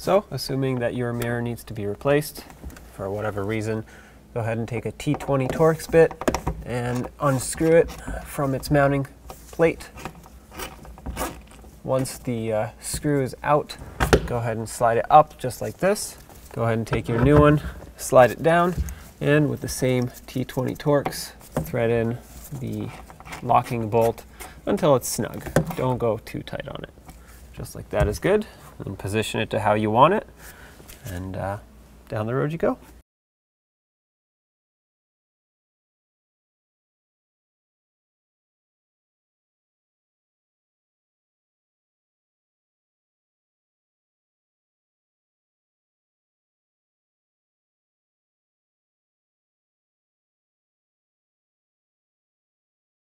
So, assuming that your mirror needs to be replaced for whatever reason, go ahead and take a T20 Torx bit and unscrew it from its mounting plate. Once the screw is out, go ahead and slide it up just like this. Go ahead and take your new one, slide it down, and with the same T20 Torx, thread in the locking bolt until it's snug. Don't go too tight on it. Just like that is good. And position it to how you want it, and down the road you go.